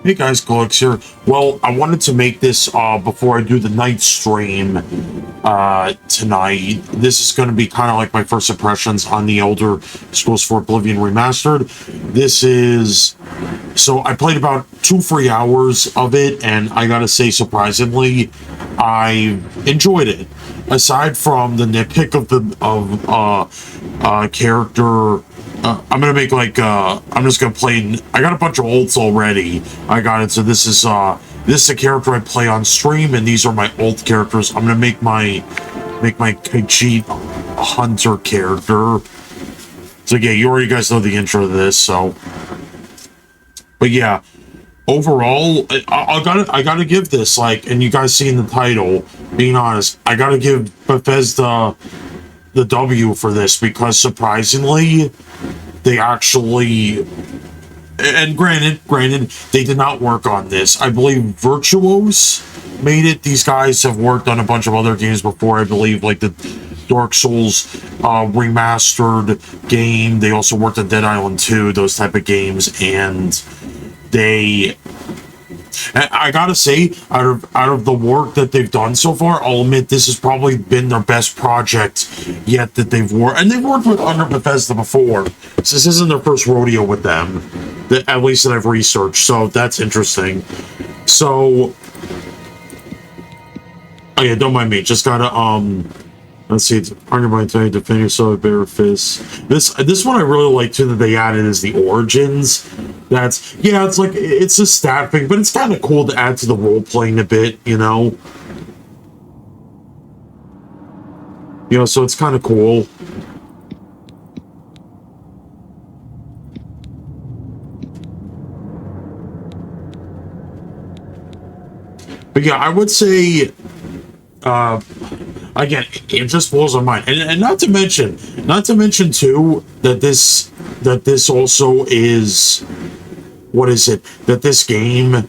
Hey guys, Claylex here. Well, I wanted to make this before I do the night stream tonight. This is going to be kind of like my first impressions on the Elder Scrolls 4 Oblivion Remastered. This is... So I played about 2-3 hours of it, and I gotta say, surprisingly, I enjoyed it. Aside from the nitpick of character... I'm gonna make like I'm just gonna play. I got a bunch of ults already. I got it. So this is a character I play on stream, and these are my ult characters. I'm gonna make my Khajiit hunter character. So yeah, you already guys know the intro to this. So, but yeah, overall, I gotta give this, like, and you guys see in the title. Being honest, I gotta give Bethesda the W for this, because surprisingly, they actually, and granted, they did not work on this. I believe Virtuos made it. These guys have worked on a bunch of other games before, I believe, like the Dark Souls remastered game. They also worked on Dead Island 2, those type of games, and I gotta say, out of the work that they've done so far, I'll admit this has probably been their best project yet that they've worked. And they've worked with under Bethesda before, so this isn't their first rodeo with them, at least that I've researched. So that's interesting. So, oh yeah, don't mind me. Just gotta let's see. It's under my time, defend yourself, bare fists. This one I really like too that they added is the origins. That's, yeah, it's like, it's a stat thing, but it's kind of cool to add to the role-playing a bit, you know? You know, so it's kind of cool. But yeah, I would say, again, it just blows my mind. And not to mention too, that this also is... What is it? That this game,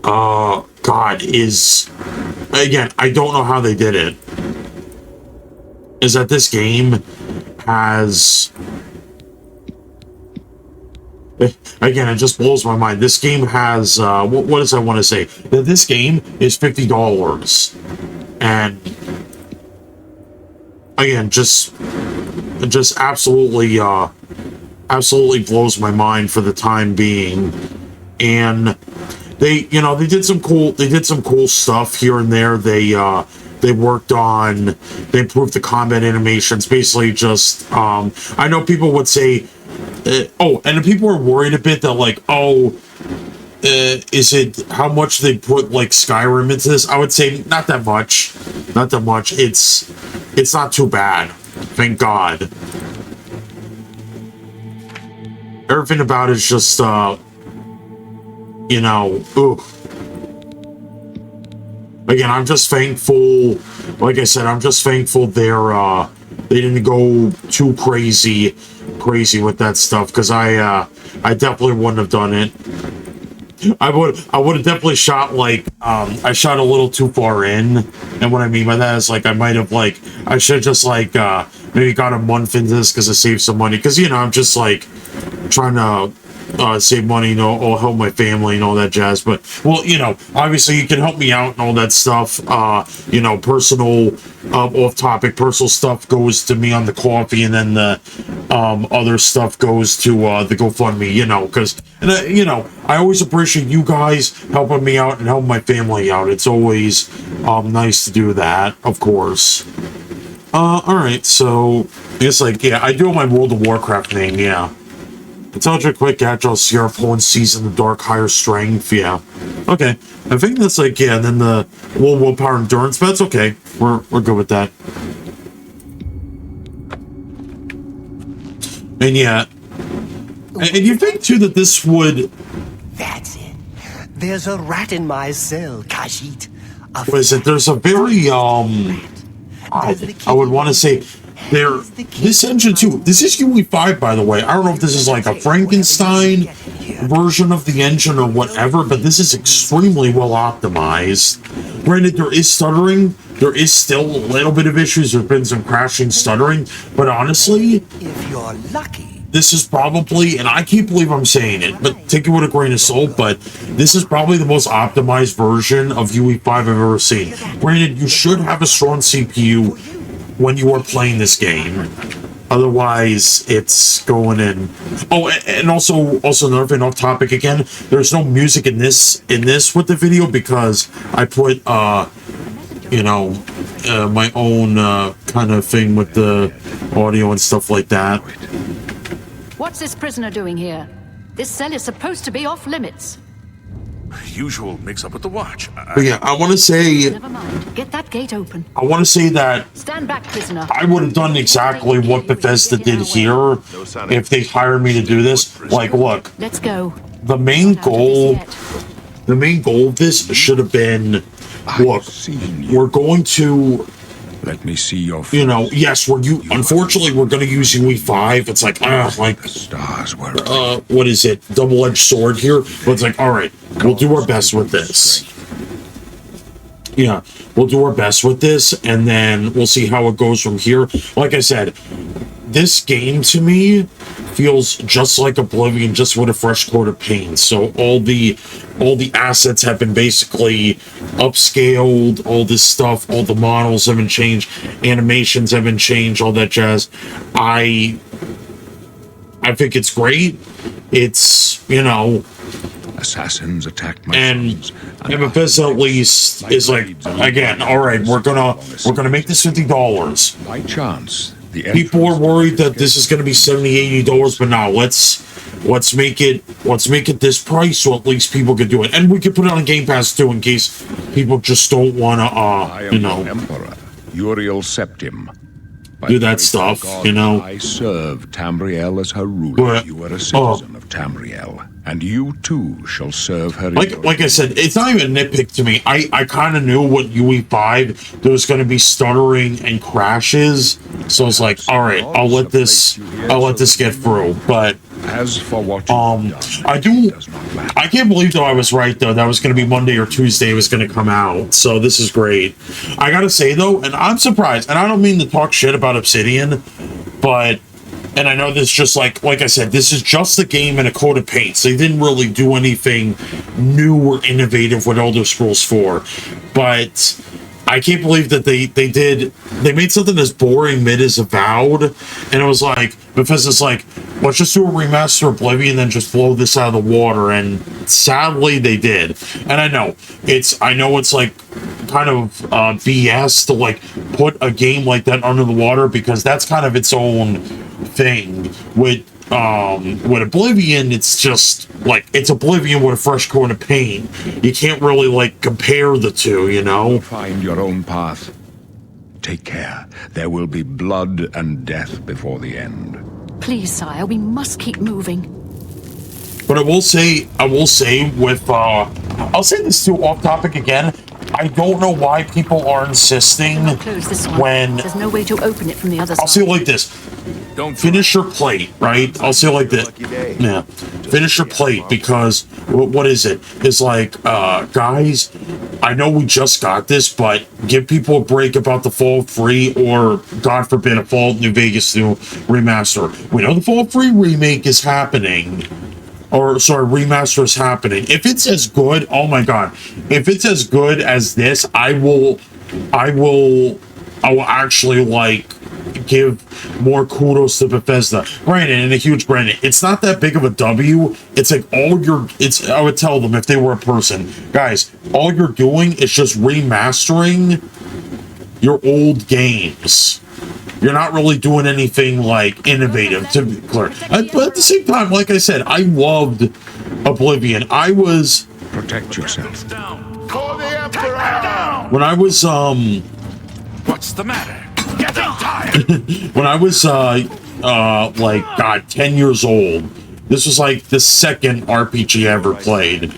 God, is... Again, I don't know how they did it. Is that this game has... Again, it just blows my mind. This game has, what does I want to say? That this game is $50. And... Again, just absolutely, absolutely blows my mind for the time being. And they did some cool stuff here and there. They worked on, they improved the combat animations, basically just, I know people would say, and people are worried a bit that, like, is it how much they put, like, Skyrim into this? I would say not that much. It's not too bad, thank God. Everything about it is just, you know, oof. Again, I'm just thankful, like I said, I'm just thankful they didn't go too crazy with that stuff, because I definitely wouldn't have done it. I would have definitely shot, like, I shot a little too far in, and what I mean by that is, like, I might have, like, I should have just, like, maybe got a month into this because I saved some money, because, you know, I'm just, like, trying to save money, you know, or help my family and all that jazz. But, well, you know, obviously you can help me out and all that stuff. You know, personal, off-topic personal stuff goes to me on the coffee, and then the other stuff goes to the GoFundMe, you know, because, you know, I always appreciate you guys helping me out and helping my family out. It's always nice to do that, of course. Alright, so, it's like, yeah, I do have my World of Warcraft thing, yeah. Intelligent, quick, agile, Sierra Poland, season, the dark, higher strength, yeah. Okay, I think that's like, yeah, and then the willpower, endurance, but that's okay. We're good with that. And yeah, and you think too that this would... That's it. There's a rat in my cell, Khajiit. What is it? There's a very, I would want to say... This engine too, this is UE5, by the way. I don't know if this is like a Frankenstein version of the engine or whatever, but this is extremely well optimized. Granted, there is stuttering. There is still a little bit of issues. There's been some crashing, stuttering, but honestly... If you're lucky, this is probably, and I can't believe I'm saying it, but take it with a grain of salt, but this is probably the most optimized version of UE5 I've ever seen. Granted, you should have a strong CPU when you are playing this game. Otherwise, it's going in. Oh, and also another thing off topic again. There's no music in this with the video because I put you know, my own kind of thing with the audio and stuff like that. What's this prisoner doing here? This cell is supposed to be off limits. Usual mix-up with the watch. But yeah, I want to say. Never mind. Get that gate open. I want to say that. Stand back, prisoner. I would have done exactly what Bethesda did here if they hired me to do this. Like, look. Let's go. The main goal. The main goal of this should have been. Look, we're going to. Let me see your. You know, yes, unfortunately, we're going to use UE5. It's like, stars were. What is it? Double-edged sword here. But it's like, all right, we'll do our best with this. Yeah, we'll do our best with this, and then we'll see how it goes from here. Like I said, this game to me feels just like Oblivion, just with a fresh coat of paint. So all the assets have been basically upscaled, all this stuff, all the models have been changed, animations have been changed, all that jazz. I think it's great. It's, you know, assassins attacked my and Bethesda at least is like, again, all right, we're gonna make this $50. By chance, people are worried that this is gonna be $70-$80, but no, let's make it this price so at least people can do it, and we can put it on Game Pass too in case people just don't wanna you know, Emperor Uriel Septim. Do that stuff, you know. I serve Tamriel as her ruler. But, you are a citizen of Tamriel, and you too shall serve her. Like I said, it's not even a nitpick to me. I kind of knew what UE5 there was going to be stuttering and crashes, so I was like, all right, I'll let this get through. But as for what I can't believe though I was right though. That was going to be Monday or Tuesday. It was going to come out. So this is great. I gotta say though, and I'm surprised, and I don't mean to talk shit about Obsidian, but. And I know this just like I said, this is just a game in a coat of paint. So they didn't really do anything new or innovative with Elder Scrolls 4. But I can't believe that they made something as boring mid as Avowed. And it was like, Bethesda's like, let's just do a remaster of Oblivion and then just blow this out of the water. And sadly they did. And I know it's like kind of BS to like put a game like that under the water because that's kind of its own thing. With Oblivion, it's just like it's Oblivion with a fresh coat of paint. You can't really like compare the two, you know. Find your own path. Take care. There will be blood and death before the end. Please, sire, we must keep moving. But I will say with I'll say this too off topic again. I don't know why people are insisting when there's no way to open it from the other side. I'll say it like this. Don't finish your plate, right? I'll say it like this. Yeah. Finish your plate because what is it? It's like, guys, I know we just got this, but give people a break about the Fallout 3 or, God forbid, a Fallout New Vegas new remaster. We know the Fallout 3 remake is happening. Or, sorry, remaster is happening. If it's as good, oh my God. If it's as good as this, I will actually, like, give more kudos to Bethesda. Granted, and a huge granted, it's not that big of a W. It's like I would tell them if they were a person, guys, all you're doing is just remastering your old games. You're not really doing anything like innovative, to be clear. But at the same time, like I said, I loved Oblivion. Protect yourself. When I was What's the matter? Getting tired. when I was like 10 years old, this was like the second RPG I ever played,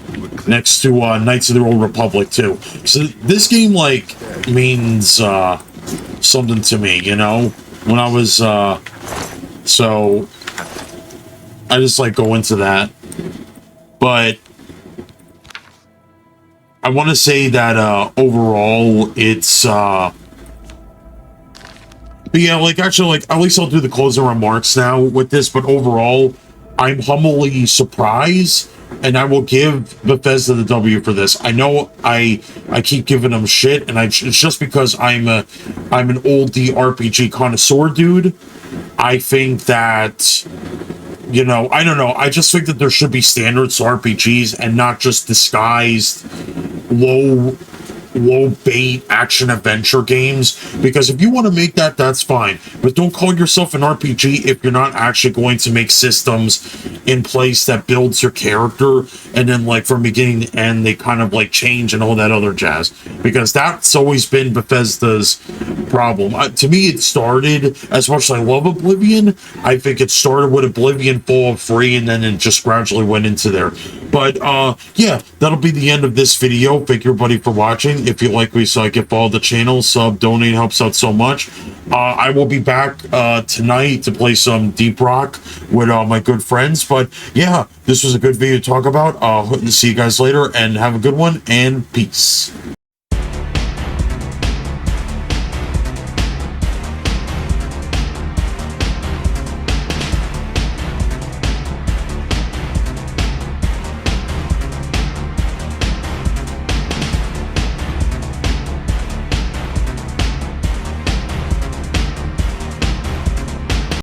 next to Knights of the Old Republic 2. So this game like means something to me, you know. When I was so I just like go into that, but I want to say that overall it's But yeah, like actually, like at least I'll do the closing remarks now with this. But overall, I'm humbly surprised, and I will give Bethesda the W for this. I know I keep giving them shit, and it's just because I'm an old RPG connoisseur dude. I think that, you know, I don't know. I just think that there should be standards to RPGs and not just disguised low bait action adventure games, because if you want to make that, that's fine, but don't call yourself an RPG if you're not actually going to make systems in place that builds your character, and then like from beginning to end they kind of like change and all that other jazz, because that's always been Bethesda's problem. To me, it started, as much as I love Oblivion, I think it started with Oblivion Fall Free, and then it just gradually went into there. But yeah, that'll be the end of this video. Thank you everybody for watching. If you like me, so I can follow the channel, sub, donate, helps out so much. I will be back tonight to play some Deep Rock with my good friends. But yeah, this was a good video to talk about. See you guys later, and have a good one, and peace.